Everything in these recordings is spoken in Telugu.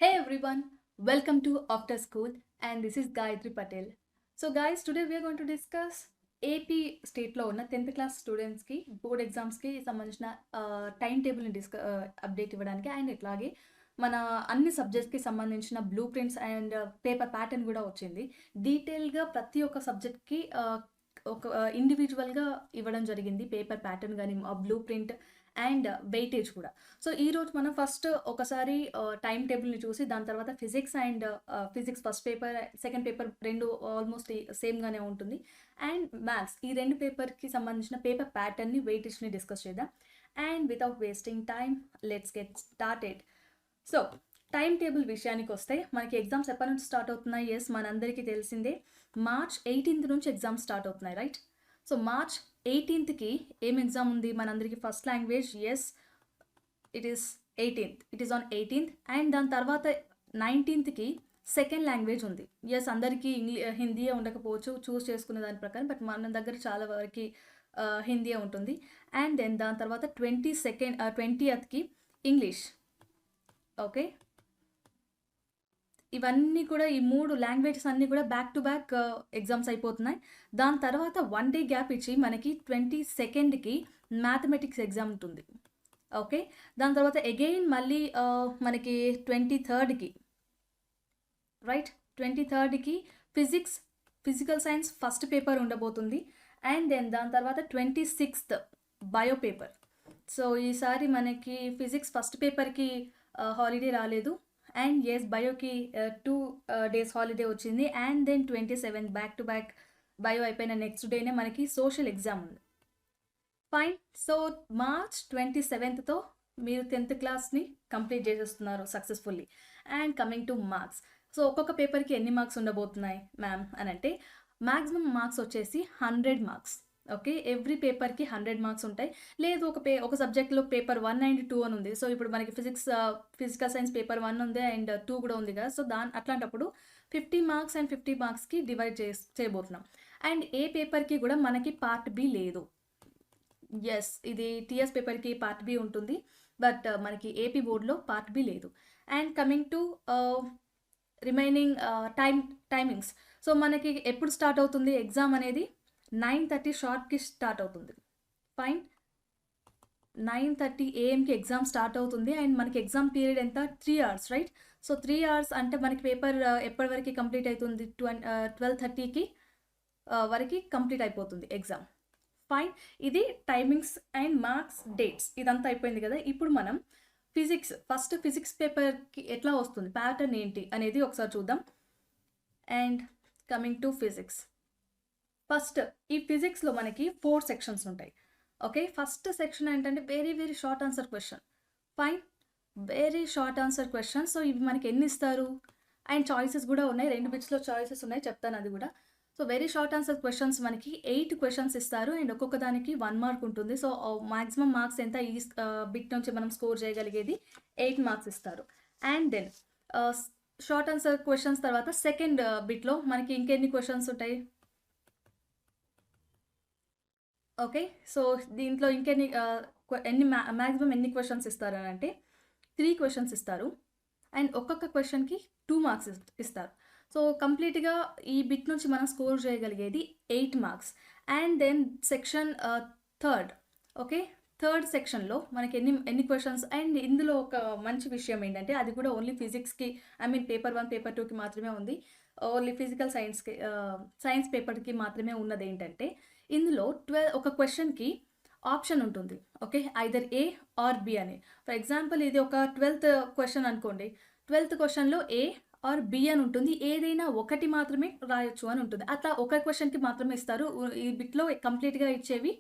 Hey everyone, welcome to After School, and this is Gayatri Patel. So guys, today we are going to discuss AP స్టేట్లో ఉన్న 10th క్లాస్ స్టూడెంట్స్కి బోర్డ్ ఎగ్జామ్స్కి సంబంధించిన టైం టేబుల్ని అప్డేట్ ఇవ్వడానికి అండ్ ఇట్లాగే మన అన్ని సబ్జెక్ట్స్కి సంబంధించిన blue prints and paper pattern కూడా వచ్చింది. డీటెయిల్గా ప్రతి ఒక్క సబ్జెక్ట్కి ఒక ఇండివిజువల్గా ఇవ్వడం జరిగింది, పేపర్ ప్యాటర్న్ కానీ బ్లూ ప్రింట్ అండ్ వెయిటేజ్ కూడా. సో ఈరోజు మనం ఫస్ట్ ఒకసారి టైం టేబుల్ని చూసి దాని తర్వాత physics first paper second paper రెండు ఆల్మోస్ట్ సేమ్గానే ఉంటుంది. అండ్ మ్యాథ్స్ ఈ రెండు పేపర్కి సంబంధించిన పేపర్ ప్యాటర్న్ని వెయిటేజ్ని డిస్కస్ చేద్దాం. And without wasting time let's get started. So time table విషయానికి వస్తే మనకి ఎగ్జామ్స్ ఎప్పటి నుంచి స్టార్ట్ అవుతున్నాయి? ఎస్, మనందరికీ తెలిసిందే, March 18th నుంచి ఎగ్జామ్స్ స్టార్ట్ అవుతున్నాయి, రైట్? సో March 18th ఏం ఎగ్జామ్ ఉంది మనందరికీ? First language, yes, it is 18th, it is on 18th. And దాని తర్వాత 19th సెకండ్ లాంగ్వేజ్ ఉంది. ఎస్, అందరికీ హిందీయే ఉండకపోవచ్చు చూస్ చేసుకునే దాని ప్రకారం, బట్ మన దగ్గర చాలా వరకు హిందీయే ఉంటుంది. అండ్ దెన్ దాని తర్వాత 20th ఇంగ్లీష్. ఓకే, ఇవన్నీ కూడా ఈ మూడు లాంగ్వేజెస్ అన్నీ కూడా బ్యాక్ టు బ్యాక్ ఎగ్జామ్స్ అయిపోతున్నాయి. దాని తర్వాత 1 day గ్యాప్ ఇచ్చి మనకి 22nd మ్యాథమెటిక్స్ ఎగ్జామ్ ఉంటుంది. ఓకే, దాని తర్వాత అగైన్ మళ్ళీ మనకి 23rd right, 23rd physical science first paper ఉండబోతుంది. అండ్ దెన్ దాని తర్వాత 26th బయో పేపర్. సో ఈసారి మనకి ఫిజిక్స్ ఫస్ట్ పేపర్కి హాలిడే రాలేదు. అండ్ ఎస్, బయోకి 2 days హాలిడే వచ్చింది. And then 27th back to back bio అయిపోయిన నెక్స్ట్ డేనే మనకి సోషల్ ఎగ్జామ్ ఉంది. ఫైన్. సో March 27th మీరు 10th క్లాస్ని కంప్లీట్ చేసేస్తున్నారు successfully. And coming to marks. So ఒక్కొక్క పేపర్కి ఎన్ని మార్క్స్ ఉండబోతున్నాయి మ్యామ్ అని అంటే, మ్యాక్సిమం మార్క్స్ వచ్చేసి 100 మార్క్స్. ఓకే, ఎవ్రీ పేపర్కి 100 మార్క్స్ ఉంటాయి. లేదు ఒక సబ్జెక్ట్లో పేపర్ 1 and 2 అని ఉంది. సో ఇప్పుడు మనకి ఫిజికల్ సైన్స్ పేపర్ 1 ఉంది అండ్ 2 కూడా ఉంది కదా. సో అట్లాంటప్పుడు 50 మార్క్స్ అండ్ 50 మార్క్స్కి డివైడ్ చేయబోతున్నాం. అండ్ ఏ పేపర్కి కూడా మనకి పార్ట్ బి లేదు. ఎస్, ఇది టీఎస్ పేపర్కి పార్ట్ బి ఉంటుంది, బట్ మనకి ఏపీ బోర్డులో పార్ట్ బి లేదు. And coming to remaining timings. So మనకి ఎప్పుడు స్టార్ట్ అవుతుంది ఎగ్జామ్ అనేది? 9:30 షార్ప్కి స్టార్ట్ అవుతుంది. ఫైన్, 9:30 AM ఎగ్జామ్ స్టార్ట్ అవుతుంది. అండ్ మనకి ఎగ్జామ్ పీరియడ్ ఎంత? 3 hours, రైట్? సో 3 hours అంటే మనకి పేపర్ ఎప్పటి వరకు కంప్లీట్ అవుతుంది? 12:30 వరకు కంప్లీట్ అయిపోతుంది ఎగ్జామ్. ఫైన్, ఇది టైమింగ్స్ అండ్ మార్క్స్, డేట్స్, ఇదంతా అయిపోయింది కదా. ఇప్పుడు మనం ఫిజిక్స్ పేపర్కి ఎట్లా వస్తుంది, ప్యాటర్న్ ఏంటి అనేది ఒకసారి చూద్దాం. And coming to physics, first ఈ ఫిజిక్స్లో మనకి 4 sections ఉంటాయి. ఓకే, ఫస్ట్ సెక్షన్ ఏంటంటే very very short answer question. Fine, very short answer question. So ఇవి మనకి ఎన్ని ఇస్తారు? అండ్ చాయిసెస్ కూడా ఉన్నాయి, 2 bitsలో చాయిసెస్ ఉన్నాయి, చెప్తాను అది కూడా. So very short answer questions మనకి 8 questions ఇస్తారు అండ్ ఒక్కొక్క దానికి 1 mark ఉంటుంది. సో మ్యాక్సిమం మార్క్స్ ఎంత ఈ బిట్ నుంచి మనం స్కోర్ చేయగలిగేది? 8 marks ఇస్తారు. And then short answer questions తర్వాత సెకండ్ బిట్లో మనకి ఇంకెన్ని క్వశ్చన్స్ ఉంటాయి? ఓకే, సో దీంట్లో మ్యాక్సిమం ఎన్ని క్వశ్చన్స్ ఇస్తారు అని అంటే 3 questions ఇస్తారు. అండ్ ఒక్కొక్క క్వశ్చన్కి 2 marks ఇస్తారు. సో కంప్లీట్గా ఈ బిట్ నుంచి మనం స్కోర్ చేయగలిగేది 8 marks. And then section third. Okay, third సెక్షన్లో మనకి ఎన్ని క్వశ్చన్స్? అండ్ ఇందులో ఒక మంచి విషయం ఏంటంటే అది కూడా ఓన్లీ ఫిజిక్స్కి, పేపర్ 1 పేపర్ 2కి మాత్రమే ఉంది. ఓన్లీ ఫిజికల్ సైన్స్ పేపర్కి మాత్రమే ఉన్నది ఏంటంటే ఇందులో ఒక క్వశ్చన్కి ఆప్షన్ ఉంటుంది. Okay, either A or B అని. ఫర్ ఎగ్జాంపుల్ ఇది ఒక 12th క్వశ్చన్ అనుకోండి. 12th క్వశ్చన్లో ఏ ఆర్ బి అని ఉంటుంది, ఏదైనా ఒకటి మాత్రమే రాయొచ్చు అని ఉంటుంది. అట్లా ఒక క్వశ్చన్కి మాత్రమే ఇస్తారు. ఈ బిట్లో కంప్లీట్గా ఇచ్చేవి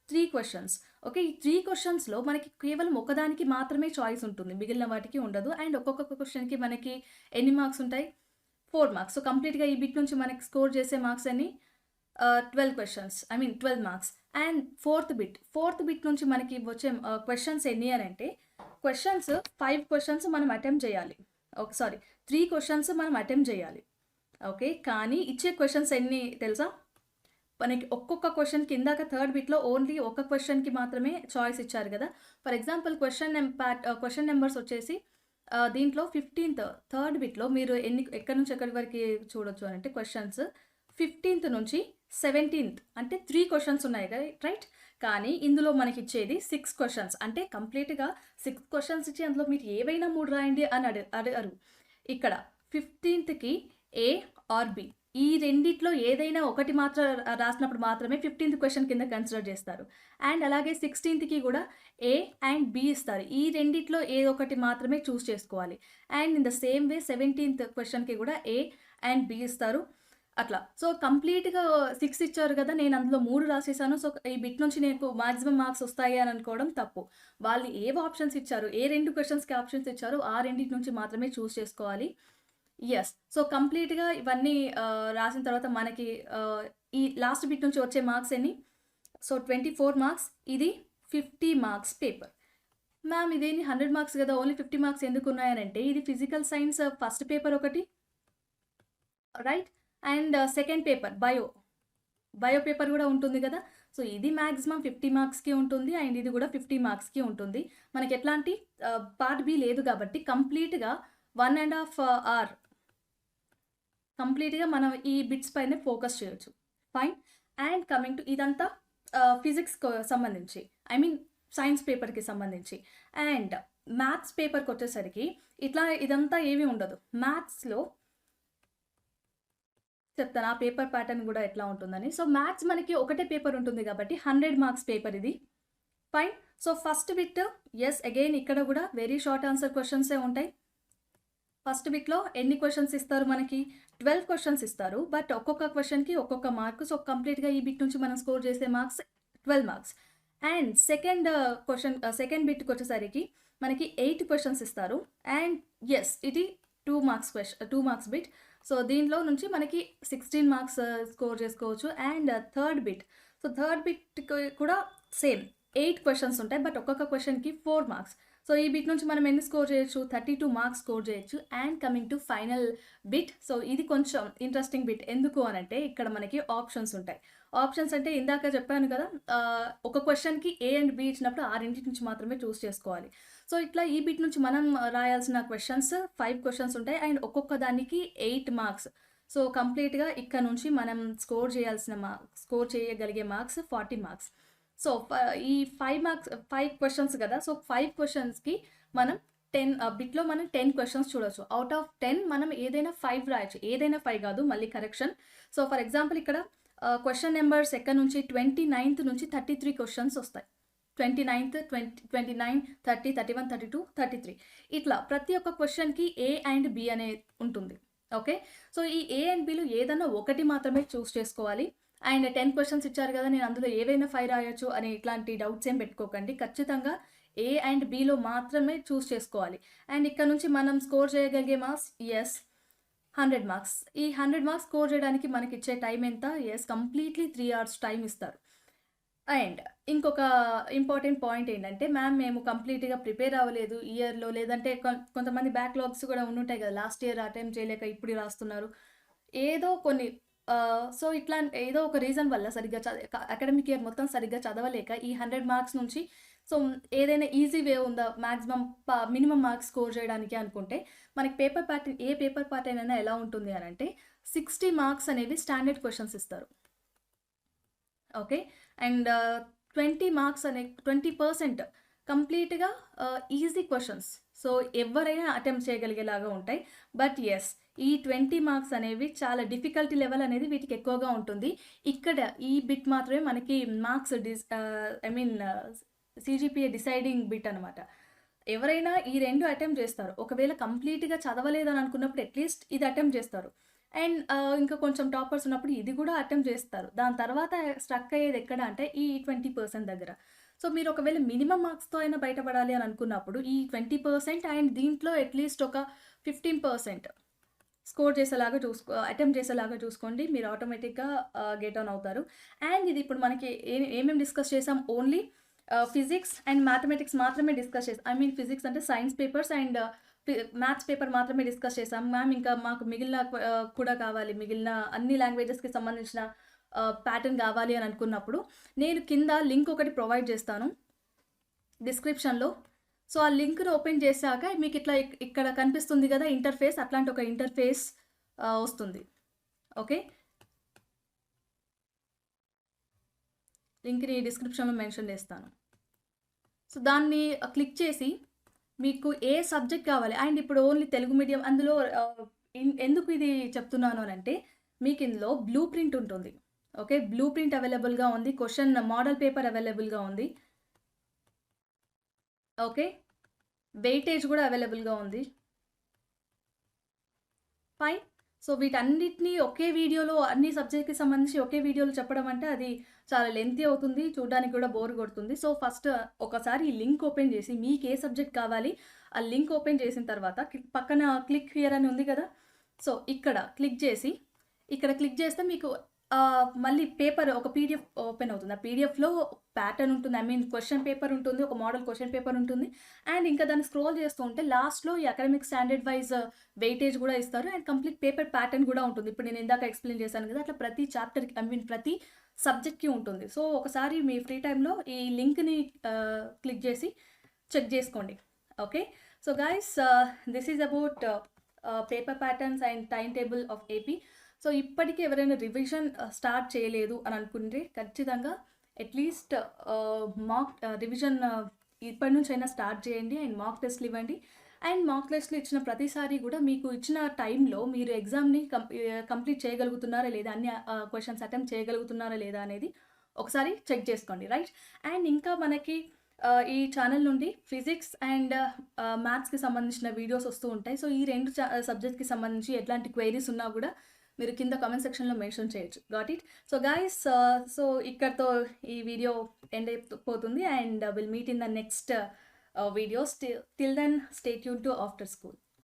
3 questions. ఓకే, ఈ 3 questionsలో మనకి కేవలం ఒకదానికి మాత్రమే చాయిస్ ఉంటుంది, మిగిలిన వాటికి ఉండదు. అండ్ ఒక్కొక్క క్వశ్చన్కి మనకి ఎన్ని మార్క్స్ ఉంటాయి? 4 marks. సో కంప్లీట్గా ఈ బిట్ నుంచి మనకి స్కోర్ చేసే మార్క్స్ అన్ని 12 questions, 12 marks. And fourth bit నుంచి మనకి వచ్చే క్వశ్చన్స్ ఎన్ని అని అంటే, 5 questions మనం అటెంప్ట్ చేయాలి. ఓకే, 3 questions మనం అటెంప్ట్ చేయాలి. ఓకే, కానీ ఇచ్చే క్వశ్చన్స్ ఎన్ని తెలుసా? మనకి ఒక్కొక్క క్వశ్చన్ కిందాక థర్డ్ బిట్లో ఓన్లీ ఒక క్వశ్చన్కి మాత్రమే చాయిస్ ఇచ్చారు కదా. ఫర్ ఎగ్జాంపుల్ క్వశ్చన్ నెంబర్స్ వచ్చేసి దీంట్లో 15th థర్డ్ బిట్‌లో మీరు ఎక్కడి నుంచి ఎక్కడి వరకి చూడొచ్చు అనంటే క్వెషన్స్ 15th నుంచి 17th అంటే 3 క్వెషన్స్ ఉన్నాయి రైట్? కానీ ఇందులో మనకిచ్చేది 6 క్వెషన్స్. అంటే కంప్లీట్‌గా 6 క్వెషన్స్ ఇచ్చి అందులో మీరు ఏవైనా 3 రాయండి అని అడగరు. ఇక్కడ 15థ్‌కి ఏ ఆర్ బి ఈ రెండిట్లో ఏదైనా ఒకటి మాత్రం రాసినప్పుడు మాత్రమే 15th క్వెషన్ కింద కన్సిడర్ చేస్తారు. అండ్ అలాగే 16థ్‌కి కూడా ఏ అండ్ బి ఇస్తారు. ఈ రెండిట్లో ఏదో ఒకటి మాత్రమే చూస్ చేసుకోవాలి. And in the same way 17th క్వెషన్‌కి కూడా ఏ అండ్ బి ఇస్తారు. అట్లా. సో, కంప్లీట్‌గా 6 ఇచ్చారు కదా! నేను అందులో 3 రాసేసాను. సో, ఈ బిట్ నుంచి నాకు మాక్సిమం మార్క్స్ వస్తాయి అని అనుకోవడం తప్పు. వాళ్ళు ఏవి ఆప్షన్స్ ఇచ్చారు, ఏ 2 క్వెషన్స్‌కి ఆప్షన్స్ ఇచ్చారో ఆ రెండిటి నుంచి మాత్రమే చూస్ చేసుకోవాలి. యెస్. సో, కంప్లీట్‌గా ఇవన్నీ రాసిన తర్వాత మనకి ఈ లాస్ట్ బిట్ నుంచి వచ్చే మార్క్స్ ఎన్ని? So, 24 marks. ఇది 50 మార్క్స్ పేపర్. మ్యామ్ ఇదేంది 100 మార్క్స్ కదా! ఓన్లీ 50 మార్క్స్ ఎందుకున్నాయనంటే ఇది ఫిజికల్ సైన్స్ ఫస్ట్ పేపర్ ఒకటి right? And second paper bio paper కూడా ఉంటుంది కదా! సో, ఇది మాక్సిమం 50 మార్క్స్‌కి ఉంటుంది. అండ్ ఇది కూడా 50 మార్క్స్‌కి ఉంటుంది. మనకి ఎట్లాంటి పార్ట్ బి లేదు కాబట్టి కంప్లీట్‌గా 1 ½ అవర్ కంప్లీట్‌గా మనం ఈ బిట్స్ పైనే ఫోకస్ చేయొచ్చు. ఫైన్. అండ్ కమింగ్ టు ఇదంతా ఫిజిక్స్‌కి సంబంధించి. ఐ మీన్ సైన్స్ పేపర్‌కి సంబంధించి. అండ్ మ్యాథ్స్ పేపర్‌కొచ్చేసరికి ఇదంతా ఏమీ ఉండదు. మ్యాథ్స్‌లో చెప్తాను ఆ పేపర్ ప్యాటర్న్ కూడా ఎట్లా ఉంటుందని. సో, మ్యాథ్స్ మనకి ఒకటే పేపర్ ఉంటుంది కాబట్టి 100 మార్క్స్ పేపర్ ఇది. Fine. So, first bit yes again ఇక్కడ కూడా వెరీ షార్ట్ ఆన్సర్ క్వెషన్సే ఉంటాయి. ఫస్ట్ బిట్‌లో ఎన్ని క్వెషన్స్ ఇస్తారు మనకి? 12 క్వెషన్స్ ఇస్తారు. బట్ ఒక్కొక్క క్వెషన్‌కి ఒక్కొక్క మార్క్. సో, కంప్లీట్‌గా ఈ బిట్ నుంచి మనం స్కోర్ చేసే మార్క్స్ 12 మార్క్స్. అండ్ సెకండ్ బిట్‌కొచ్చేసరికి మనకి 8 క్వెషన్స్ ఇస్తారు. అండ్ యెస్ ఇది 2 మార్క్స్ బిట్. సో, దీంట్లో నుంచి మనకి 16 మార్క్స్ స్కోర్ చేసుకోవచ్చు. అండ్ థర్డ్ బిట్‌కి కూడా సేమ్ 8 క్వెషన్స్ ఉంటాయి. బట్ ఒక్కొక్క క్వెషన్‌కి 4 మార్క్స్. సో, ఈ బిట్ నుంచి మనం ఎన్ని స్కోర్ చేయొచ్చు? 32 మార్క్స్ స్కోర్ చేయొచ్చు. And coming to final bit. So, ఇది కొంచెం ఇంట్రెస్టింగ్ బిట్. ఎందుకు అనంటే ఇక్కడ మనకి ఆప్షన్స్ ఉంటాయి. ఆప్షన్స్ అంటే ఇందాక చెప్పాను కదా! ఒక క్వెషన్‌కి ఏ అండ్ బి ఇచ్చినప్పుడు ఆ రెండిటి నుంచి మాత్రమే చూస్ చేసుకోవాలి. సో, ఇట్లా ఈ బిట్ నుంచి మనం రాయాల్సిన క్వెషన్స్ 5 క్వెషన్స్ ఉంటాయి. అండ్ ఒక్కొక్క దానికి 8 మార్క్స్. సో, కంప్లీట్‌గా ఇక్కడ నుంచి మనం స్కోర్ చేయగలిగే మార్క్స్ 40 మార్క్స్. సో, ఈ 5 క్వెషన్స్ కదా! సో, 5 క్వెషన్స్‌కి మనం బిట్‌లో మనం 10 క్వెషన్స్ చూడొచ్చు. ఔట్ ఆఫ్ 10 మనం ఏదైనా 5 రాయొచ్చు. ఏదైనా 5 కాదు మళ్ళీ కరెక్షన్. సో, ఫర్ ఎగ్జాంపుల్ ఇక్కడ క్వెషన్ నంబర్స్ ఎక్కడి నుంచి 29th నుంచి 33 క్వెషన్స్ వస్తాయి. 29, 30, 31, 32, 33 ఇట్లా ప్రతి ఒక్క క్వెషన్‌కి ఏ అండ్ బి అనే ఉంటుంది. ఓకే. సో, ఈ ఏ అండ్ బిలో ఏదన్నా ఒకటి మాత్రమే చూస్ చేసుకోవాలి. అండ్ 10 క్వెషన్స్ ఇచ్చారు కదా! నేను అందులో ఏవైనా 5 రాయొచ్చు అని ఇట్లాంటి డౌట్స్ ఏం పెట్టుకోకండి. ఖచ్చితంగా ఏ అండ్ బిలో మాత్రమే చూస్ చేసుకోవాలి. అండ్ ఇక్కడ నుంచి మనం స్కోర్ చేయగలిగే మార్క్స్ యెస్ 100 మార్క్స్. ఈ 100 మార్క్స్ స్కోర్ చేయడానికి మనకిచ్చే టైం ఎంత? యెస్ కంప్లీట్‌లీ 3 అవర్స్ టైం ఇస్తారు. అండ్ ఇంకొక ఇంపార్టెంట్ పాయింట్ ఏంటంటే మ్యామ్ మేము కంప్లీట్‌గా ప్రిపేర్ అవ్వలేదు ఇయర్‌లో లేదంటే కొంతమంది బ్యాక్‌లాగ్స్ కూడా ఉండుంటాయి కదా! లాస్ట్ ఇయర్ అటెంప్ట్ చేయలేక ఇప్పుడు రాస్తున్నారు. ఏదో కొన్ని సో, ఏదో ఒక రీజన్ వల్ల సరిగ్గా అకాడమిక్ ఇయర్ మొత్తం సరిగ్గా చదవలేక ఈ 100 మార్క్స్ నుంచి సో, ఏదైనా ఈజీ వే ఉందా మాక్సిమం మినిమమ్ మార్క్స్ స్కోర్ చేయడానికి అనుకుంటే మనకి ఏ పేపర్ ప్యాటర్న్ అయినా ఎలా ఉంటుంది అనంటే 60 మార్క్స్ అనేవి స్టాండర్డ్ క్వెషన్స్ ఇస్తారు. ఓకే. అండ్ 20 మార్క్స్ 20% కంప్లీట్‌గా ఈజీ క్వెషన్స్. సో, ఎవరైనా అటెంప్ట్ చేయగలిగేలాగా ఉంటాయి. బట్ యెస్ ఈ 20 మార్క్స్ అనేవి చాలా డిఫికల్టీ లెవెల్ అనేది వీటికి ఎక్కువగా ఉంటుంది. ఇక్కడ ఈ బిట్ మాత్రమే మనకి మార్క్స్ సీజీపీఏ డిసైడింగ్ బిట్ అనమాట. ఎవరైనా ఈ 2 అటెంప్ట్ చేస్తారు. ఒకవేళ కంప్లీట్‌గా చదవలేదని అనుకున్నప్పుడు అట్‌లీస్ట్ ఇది అటెంప్ట్ చేస్తారు. అండ్ ఇంకా కొంచెం టాపర్స్ ఉన్నప్పుడు ఇది కూడా అటెంప్ట్ చేస్తారు. దాని తర్వాత స్ట్రక్ అయ్యేది ఎక్కడ అంటే ఈ 20% దగ్గర. సో, మీరు ఒకవేళ మినిమమ్ మార్క్స్‌తో అయినా బయటపడాలి అని అనుకున్నప్పుడు ఈ 20% అండ్ దీంట్లో అట్‌లీస్ట్ ఒక 15% స్కోర్ చేసేలాగా అటెంప్ట్ చేసేలాగా చూసుకోండి. మీరు ఆటోమేటిక్‌గా గెట్ ఆన్ అవుతారు. అండ్ ఇది ఇప్పుడు మనకి ఏమేమి డిస్కస్ చేసాం ఓన్లీ ఫిజిక్స్ అండ్ మ్యాథమెటిక్స్ మాత్రమే డిస్కస్ చేసాం. ఐ మీన్ ఫిజిక్స్ అంటే science papers and maths paper మాత్రమే డిస్కస్ చేసాం. మ్యామ్ ఇంకా మాకు మిగిలిన కూడా కావాలి. మిగిలిన అన్ని లాంగ్వేజెస్‌కి సంబంధించిన ప్యాటర్న్ కావాలి అని అనుకున్నప్పుడు నేను కింద లింక్ ఒకటి ప్రొవైడ్ చేస్తాను డిస్క్రిప్షన్‌లో. సో, ఆ లింక్‌ని ఓపెన్ చేశాక మీకు ఇట్లా ఇక్కడ కనిపిస్తుంది గదా! ఇంటర్ఫేస్ అట్లాంటి ఒక ఇంటర్ఫేస్ వస్తుంది. ఓకే. లింక్‌ని డిస్క్రిప్షన్‌లో మెన్షన్ చేస్తాను. సో, దాన్ని క్లిక్ చేసి మీకు ఏ సబ్జెక్ట్ కావాలి అండ్ ఇప్పుడు ఓన్లీ తెలుగు మీడియం అందులో ఎందుకు ఇది చెప్తున్నాను అనంటే మీకు ఇందులో బ్లూ ప్రింట్ ఉంటుంది. ఓకే. బ్లూ ప్రింట్ అవైలబుల్‌గా ఉంది. క్వెషన్ మోడల్ పేపర్ అవైలబుల్‌గా ఉంది. ఓకే. వెయిటేజ్ కూడా అవైలబుల్‌గా ఉంది. ఫైన్. సో, వీటన్నిటిని ఒకే వీడియోలో అన్ని సబ్జెక్ట్‌కి సంబంధించి ఒకే వీడియోలో చెప్పడం అంటే అది చాలా లెంతీ అవుతుంది. చూడడానికి కూడా బోర్ కొడుతుంది. సో, ఫస్ట్ ఒకసారి ఈ లింక్ ఓపెన్ చేసి మీకు ఏ సబ్జెక్ట్ కావాలి ఆ లింక్ ఓపెన్ చేసిన తర్వాత పక్కన క్లిక్ హియర్ అని ఉంది కదా! సో, ఇక్కడ క్లిక్ చేస్తే మీకు మళ్ళీ పేపర్ ఒక పీడిఎఫ్ ఓపెన్ అవుతుంది. ఆ పీడిఎఫ్‌లో ప్యాటర్న్ ఉంటుంది. ఐ మీన్ క్వెషన్ పేపర్ ఉంటుంది. ఒక మోడల్ క్వెషన్ పేపర్ ఉంటుంది. అండ్ ఇంకా దాన్ని స్క్రోల్ చేస్తూ ఉంటే లాస్ట్‌లో ఈ అకాడమిక్ స్టాండర్డ్ వైస్ వెయిటేజ్ కూడా ఇస్తారు. అండ్ కంప్లీట్ పేపర్ ప్యాటర్న్ కూడా ఉంటుంది. ఇప్పుడు నేను ఇందాక ఎక్స్‌ప్లెయిన్ చేశాను కదా! అట్లా ప్రతి చాప్టర్‌కి ఐ మీన్ ప్రతి సబ్జెక్ట్‌కి ఉంటుంది. సో, ఒకసారి మీ ఫ్రీ టైమ్‌లో ఈ లింక్‌ని క్లిక్ చేసి చెక్ చేసుకోండి. Okay. So, guys this is about paper patterns and time table of AP. So, ఇప్పటికి ఎవరైనా రివిజన్ స్టార్ట్ చేయలేదు అని అనుకుంటే ఖచ్చితంగా అట్‌లీస్ట్ రివిజన్ ఇప్పటి నుంచైనా స్టార్ట్ చేయండి. అండ్ మాక్ టెస్ట్‌లు ఇవ్వండి. అండ్ మాక్ టెస్ట్‌లు ఇచ్చిన ప్రతిసారి కూడా మీకు ఇచ్చిన టైంలో మీరు ఎగ్జామ్‌ని కంప్లీట్ చేయగలుగుతున్నారా లేదా? అన్ని క్వెషన్స్ అటెంప్ట్ చేయగలుగుతున్నారా లేదా అనేది ఒకసారి చెక్ చేసుకోండి. రైట్. అండ్ ఇంకా మనకి ఈ ఛానల్ నుండి ఫిజిక్స్ అండ్ మ్యాథ్స్‌కి సంబంధించిన వీడియోస్ వస్తూ ఉంటాయి. సో, ఈ 2 సబ్జెక్ట్‌కి సంబంధించి ఎట్లాంటి క్వెరీస్ ఉన్నా కూడా మీరు కింద కామెంట్ సెక్షన్‌లో మెన్షన్ చేయొచ్చు. Got it. So, guys so, ఇక్కడితో ఈ వీడియో ఎండ్ అయిపోతుంది. And will meet in the next videos. Till then stay tune to after school.